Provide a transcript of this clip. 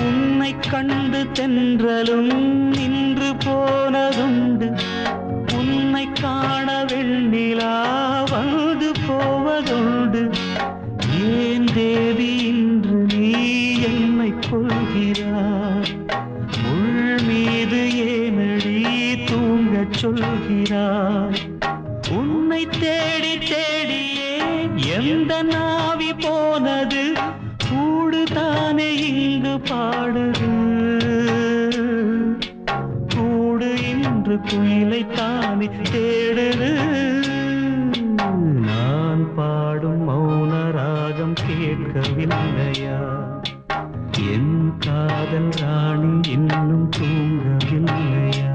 உன்னை கண்டு தென்றலும் நின்று போனதுண்டு. உன்னை காண வெண்ணிலா வந்து போவதுண்டு. ஏன் தேவி இன்று நீ என்னை கொள்கிறாய்? முள் மீது ஏனடி தூங்கச் சொல்கிறாய்? உன்னை தேடி தேடியே எந்த நாவி போனது? கூடுதானே இங்கு பாடுது. கூடு இன்று குயிலைத்தானே தேடுது. நான் பாடும் மௌன ராகம் கேட்கவில்லையா? என் காதல் ராணி இன்னும் தூங்கவில்லையா?